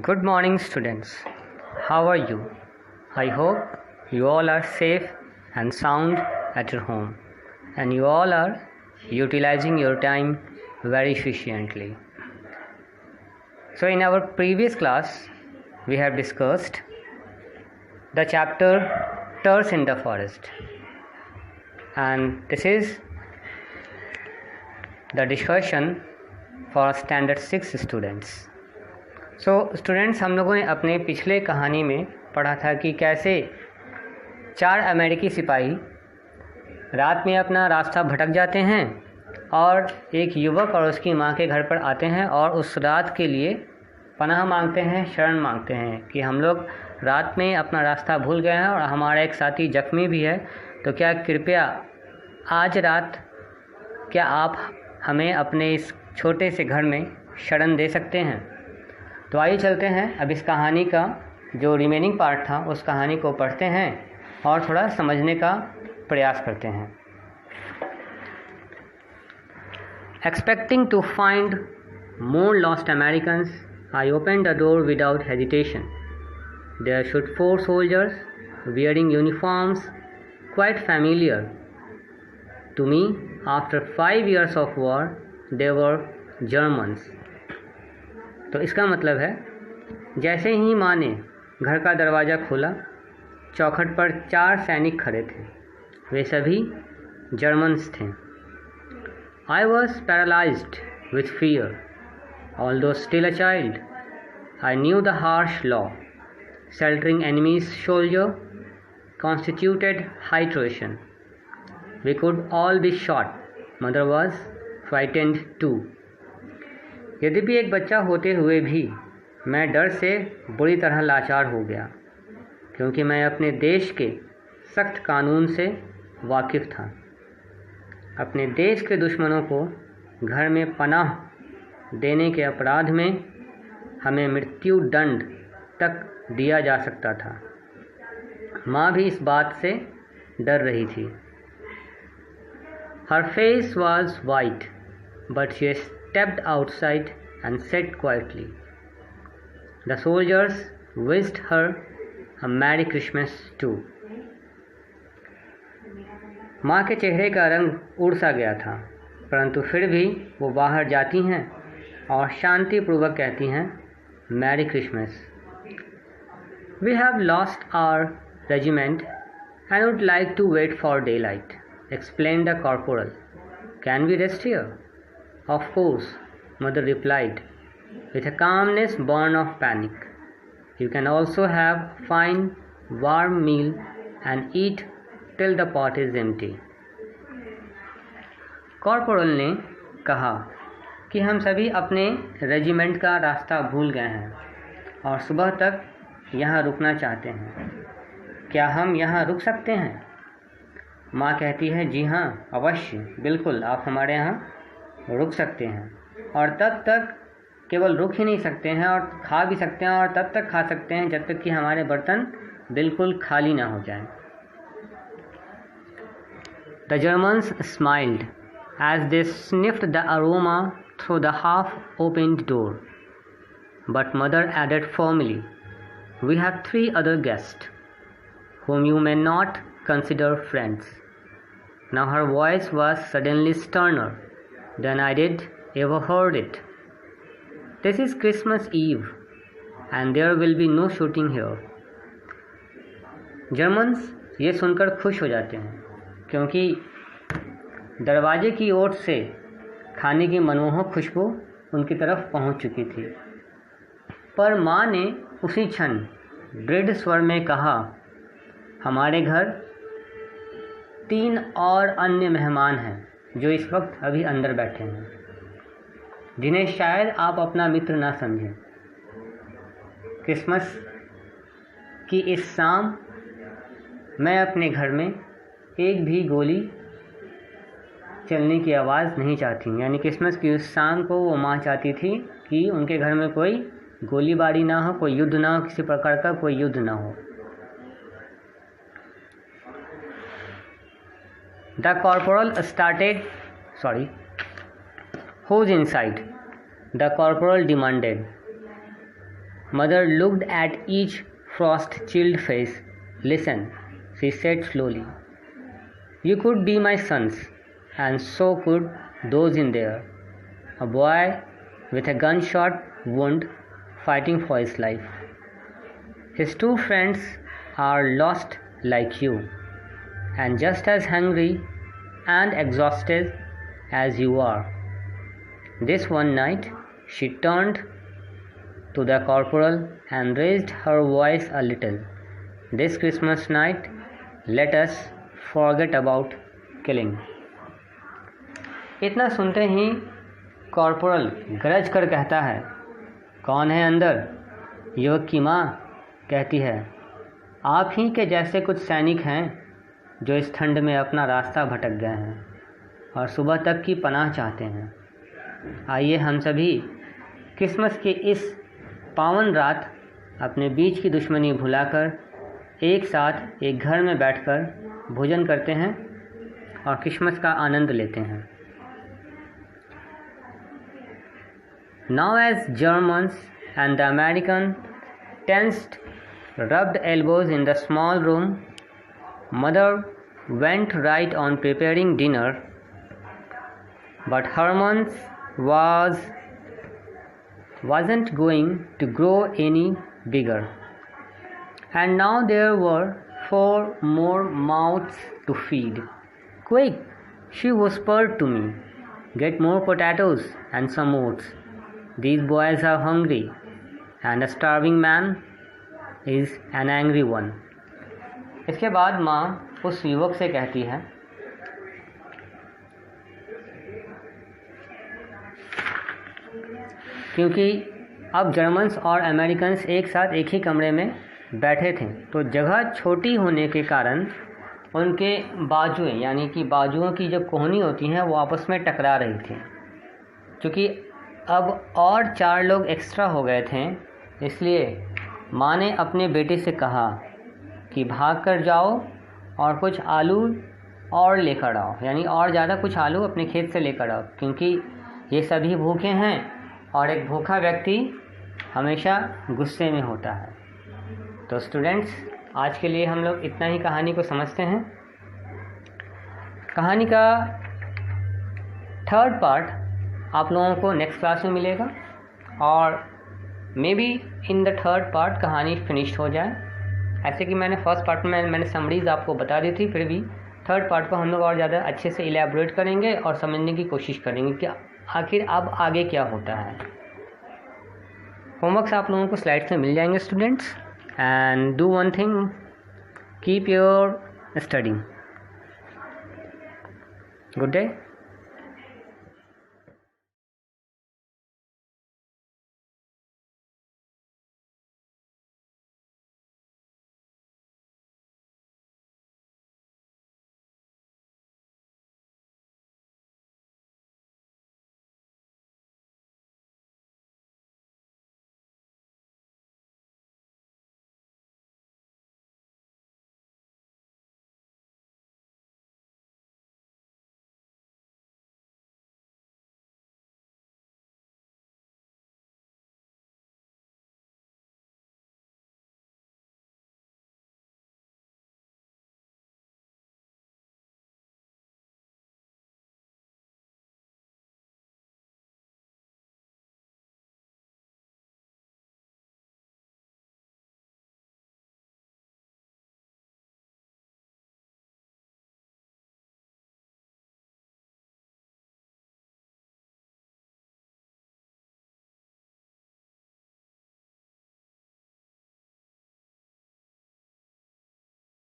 Good morning, students. How are you? I hope you all are safe and sound at your home, and you all are utilizing your time very efficiently. So, in our previous class, we have discussed the chapter Tares in the Forest, and this is the discussion for Standard 6 students. So students, हम लोगों ने अपने पिछले कहानी में पढ़ा था कि कैसे 4 अमेरिकी सिपाही रात में अपना रास्ता भटक जाते हैं और एक युवक और उसकी माँ के घर पर आते हैं और उस रात के लिए पनाह मांगते हैं, शरण मांगते हैं कि हम लोग रात में अपना रास्ता भूल गए हैं और हमारा एक साथी जख्मी भी है, तो क्या कृपया आज रात क्या आप हमें अपने इस छोटे से घर में शरण दे सकते हैं। तो आइए चलते हैं, अब इस कहानी का जो रिमेनिंग पार्ट था उस कहानी को पढ़ते हैं और थोड़ा समझने का प्रयास करते हैं। Expecting to find more lost Americans, I opened the door without hesitation. There stood 4 soldiers wearing uniforms quite familiar to me. After 5 years of war, they were Germans. तो इसका मतलब है, जैसे ही माँ ने घर का दरवाज़ा खोला, चौखट पर 4 सैनिक खड़े थे। वे सभी जर्मन्स थे। I was paralyzed with fear. Although still a child, I knew the harsh law. Sheltering enemy's soldier constituted high treason. We could all be shot. Mother was frightened too. यद्यपि एक बच्चा होते हुए भी मैं डर से बुरी तरह लाचार हो गया, क्योंकि मैं अपने देश के सख्त कानून से वाकिफ़ था। अपने देश के दुश्मनों को घर में पनाह देने के अपराध में हमें मृत्यु दंड तक दिया जा सकता था। माँ भी इस बात से डर रही थी। Her face was white, but she stepped outside and said quietly. The soldiers wished her a Merry Christmas too. माँ के चेहरे का रंग उड़ सा गया था, परंतु फिर भी वो बाहर जाती हैं और शांतिपूर्वक कहती हैं, merry Christmas. We have lost our regiment and would like to wait for daylight, explained the corporal. Can we rest here? Of course, Mother replied, with a calmness born of panic. You can also have fine, warm meal and eat till the pot is empty. Corporal ने कहा कि हम सभी अपने regiment का रास्ता भूल गए हैं और सुबह तक यहाँ रुकना चाहते हैं। क्या हम यहाँ रुक सकते हैं? माँ कहती है, जी हाँ, अवश्य, बिल्कुल, आप हमारे यहाँ रुक सकते हैं और तब तक केवल रुक ही नहीं सकते हैं और खा भी सकते हैं और तब तक खा सकते हैं जब तक कि हमारे बर्तन बिल्कुल खाली ना हो जाएं। The Germans smiled as they sniffed the aroma through the half-opened door. But Mother added firmly, we have 3 other guests whom you may not consider friends. Now her voice was suddenly sterner than I did ever heard it. This is Christmas Eve and there will be no shooting here. Germans ये सुनकर खुश हो जाते हैं, क्योंकि दरवाजे की ओर से खाने की मनमोहक खुशबू उनकी तरफ पहुंच चुकी थी। पर माँ ने उसी क्षण दृढ़ स्वर में कहा, हमारे घर 3 और अन्य मेहमान हैं जो इस वक्त अभी अंदर बैठे हैं, जिन्हें शायद आप अपना मित्र ना समझें। क्रिसमस की इस शाम मैं अपने घर में एक भी गोली चलने की आवाज़ नहीं चाहती। यानी क्रिसमस की उस शाम को वो माँ चाहती थी कि उनके घर में कोई गोलीबारी ना हो, कोई युद्ध ना हो, किसी प्रकार का कोई युद्ध ना हो। The corporal started, who's inside? The corporal demanded. Mother looked at each frost-chilled face. "Listen," she said slowly. "You could be my sons, and so could those in there. A boy with a gunshot wound fighting for his life. His two friends are lost like you, and just as hungry and exhausted as you are." This one night she turned to the corporal and raised her voice a little. "This Christmas night, let us forget about killing." इतना सुनते ही corporal गरज कर कहता है, "कौन है अंदर?" युवक की माँ कहती है, "आप ही के जैसे कुछ सैनिक हैं जो इस ठंड में अपना रास्ता भटक गए हैं और सुबह तक की पनाह चाहते हैं। आइए हम सभी क्रिसमस के इस पावन रात अपने बीच की दुश्मनी भुलाकर एक साथ एक घर में बैठकर भोजन करते हैं और क्रिसमस का आनंद लेते हैं." Now as Germans and the American tensed, rubbed elbows in the small room, Mother went right on preparing dinner, but Herman's wasn't going to grow any bigger, and now there were 4 more mouths to feed. "Quick," she whispered to me, "get more potatoes and some oats. These boys are hungry, and a starving man is an angry one." इसके बाद माँ उस युवक से कहती है, क्योंकि अब जर्मन्स और अमेरिकन्स एक साथ एक ही कमरे में बैठे थे तो जगह छोटी होने के कारण उनके बाजुएं यानी कि बाजुओं की जो कोहनी होती हैं वो आपस में टकरा रही थी। क्योंकि अब और 4 लोग एक्स्ट्रा हो गए थे, इसलिए माँ ने अपने बेटे से कहा कि भाग कर जाओ और कुछ आलू और लेकर आओ, यानी और ज़्यादा कुछ आलू अपने खेत से लेकर आओ, क्योंकि ये सभी भूखे हैं और एक भूखा व्यक्ति हमेशा गुस्से में होता है। तो स्टूडेंट्स, आज के लिए हम लोग इतना ही कहानी को समझते हैं। कहानी का 3rd पार्ट आप लोगों को नेक्स्ट क्लास में मिलेगा और may be in the 3rd part कहानी फिनिश हो जाए। ऐसे कि मैंने फर्स्ट पार्ट में मैंने समरीज आपको बता दी थी, फिर भी 3rd पार्ट को हम लोग और ज़्यादा अच्छे से इलेबोरेट करेंगे और समझने की कोशिश करेंगे कि आखिर अब आगे क्या होता है। होमवर्क्स आप लोगों को स्लाइड्स में मिल जाएंगे students. And do one thing, keep your study. Good day.